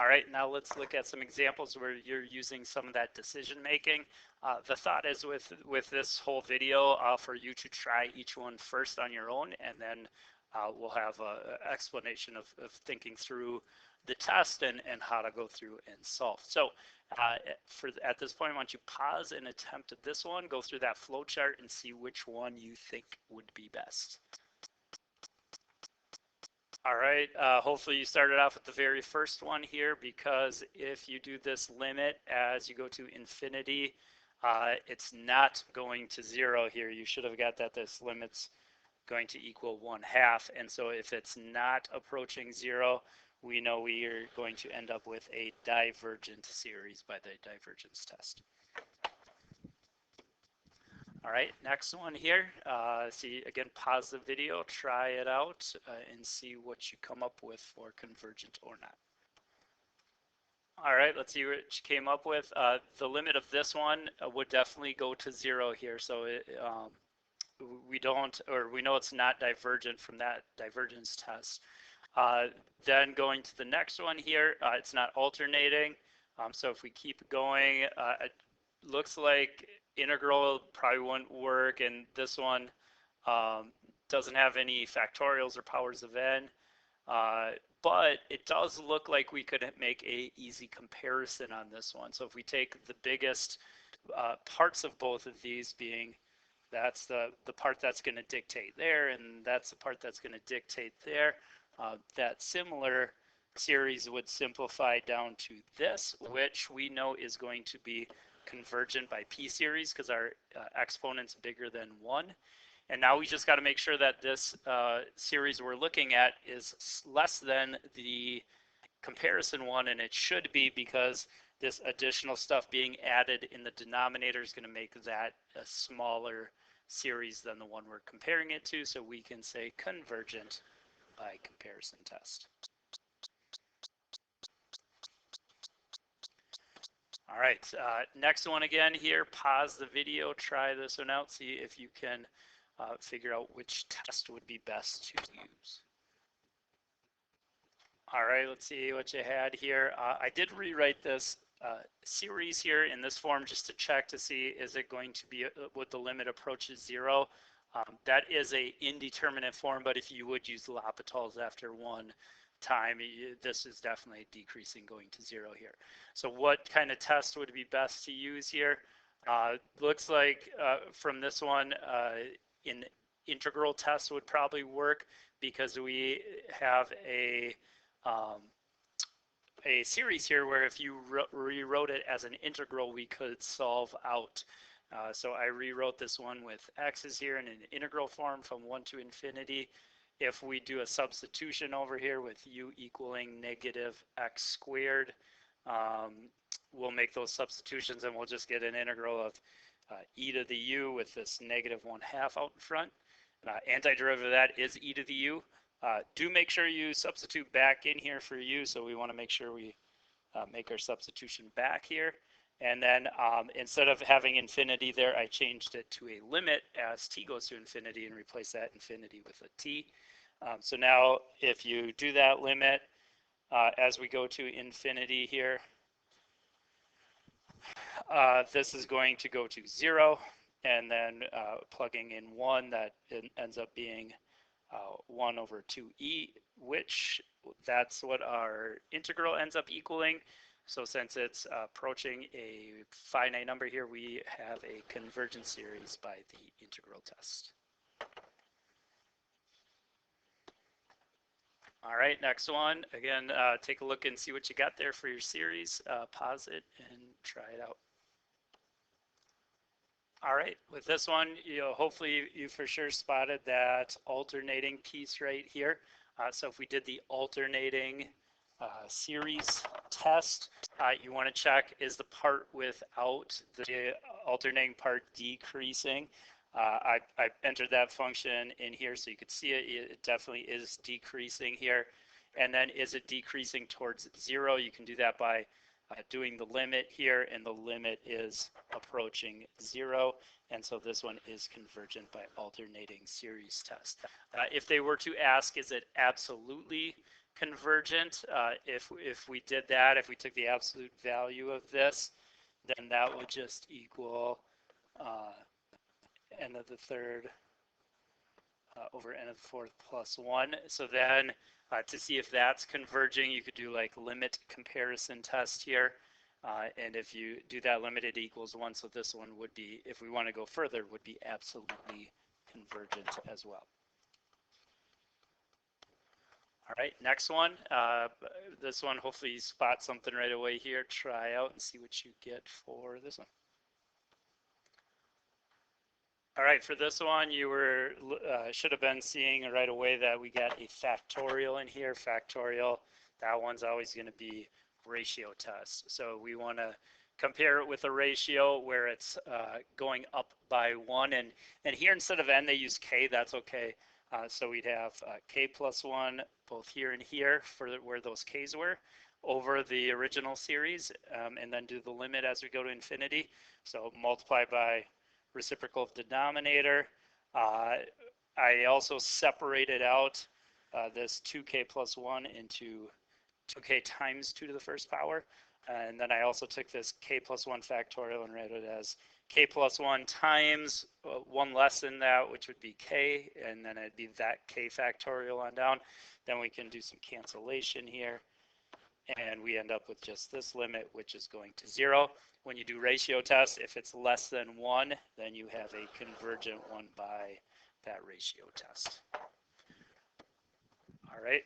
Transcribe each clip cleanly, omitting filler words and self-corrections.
All right, now let's look at some examples where you're using some of that decision making. The thought is with this whole video for you to try each one first on your own, and then we'll have an explanation of thinking through the test and how to go through and solve. So at this point, I want you to pause and attempt this one, go through that flow chart and see which one you think would be best. All right, hopefully you started off with the very first one here, because if you do this limit as you go to infinity, it's not going to 0 here. You should have got that this limit's going to equal 1/2. And so if it's not approaching 0, we know we are going to end up with a divergent series by the divergence test. All right, next one here. See, again, pause the video, try it out, and see what you come up with for convergent or not. All right, let's see what you came up with. The limit of this one would definitely go to 0 here. So we know it's not divergent from that divergence test. Then going to the next one here, it's not alternating. So if we keep going, it looks like integral probably wouldn't work, and this one doesn't have any factorials or powers of n. But it does look like we could make a easy comparison on this one. So if we take the biggest parts of both of these, being that's the part that's going to dictate there, and that's the part that's going to dictate there, that similar series would simplify down to this, which we know is going to be convergent by p series because our exponent's bigger than 1. And now we just got to make sure that this series we're looking at is less than the comparison one, and it should be, because this additional stuff being added in the denominator is going to make that a smaller series than the one we're comparing it to, so we can say convergent by comparison test. All right, next one again here, pause the video, try this one out, see if you can figure out which test would be best to use. All right, let's see what you had here. I did rewrite this series here in this form just to check to see, is it going to be, would the limit approaches 0? That is a indeterminate form, but if you would use L'Hopital's after one time, this is definitely decreasing, going to 0 here. So what kind of test would be best to use here? Looks like from this one, an integral test would probably work, because we have a series here where if you rewrote it as an integral, we could solve out. So I rewrote this one with x's here in an integral form from 1 to infinity. If we do a substitution over here with u equaling negative x squared, we'll make those substitutions and we'll just get an integral of e to the u with this negative 1/2 out in front. Antiderivative of that is e to the u. Do make sure you substitute back in here for u, so we want to make sure we make our substitution back here. And then instead of having infinity there, I changed it to a limit as t goes to infinity and replace that infinity with a t. So now if you do that limit as we go to infinity here, this is going to go to 0, and then plugging in 1, that ends up being 1 over 2e, which that's what our integral ends up equaling. So since it's approaching a finite number here, we have a convergent series by the integral test. All right, next one. Again, take a look and see what you got there for your series. Pause it and try it out. All right, with this one, hopefully you for sure spotted that alternating piece right here. So if we did the alternating series test, you want to check, is the part without the alternating part decreasing? I entered that function in here so you could see it. It definitely is decreasing here. And then is it decreasing towards 0? You can do that by doing the limit here, and the limit is approaching 0, and so this one is convergent by alternating series test. If they were to ask, is it absolutely convergent. If we did that, if we took the absolute value of this, then that would just equal n of the third over n of the fourth plus 1. So then to see if that's converging, you could do like limit comparison test here. And if you do that limit, it equals 1. So this one would be, if we want to go further, would be absolutely convergent as well. All right, next one. This one, hopefully you spot something right away here. Try out and see what you get for this one. All right, for this one, you were should have been seeing right away that we got a factorial in here. Factorial, that one's always going to be ratio test. So we want to compare it with a ratio where it's going up by 1. And here, instead of n, they use k. That's okay. So we'd have k plus 1 both here and here for where those k's were over the original series, and then do the limit as we go to infinity. So multiply by reciprocal of denominator. I also separated out this 2k plus 1 into 2k times 2 to the first power. And then I also took this k plus 1 factorial and read it as k plus 1 times 1 less than that, which would be k, and then it'd be that k factorial on down. Then we can do some cancellation here, and we end up with just this limit, which is going to 0. When you do ratio tests, if it's less than 1, then you have a convergent one by that ratio test. All right,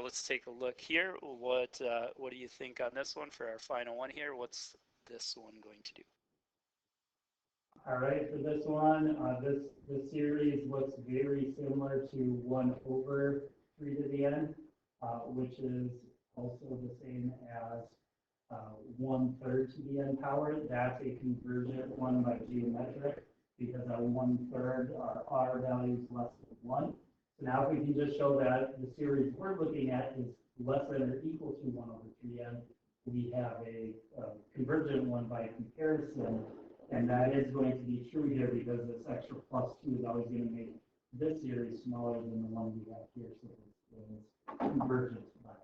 let's take a look here. What do you think on this one for our final one here? What's this one going to do? All right, for this one, this series looks very similar to 1 over 3 to the n, which is also the same as 1/3 to the n power. That's a convergent one by geometric, because our 1/3, our r value is less than 1. So now if we can just show that the series we're looking at is less than or equal to 1 over 3n, we have a convergent one by comparison. And that is going to be true here because this extra plus 2 is always going to make this series smaller than the one we have here. So it's convergent by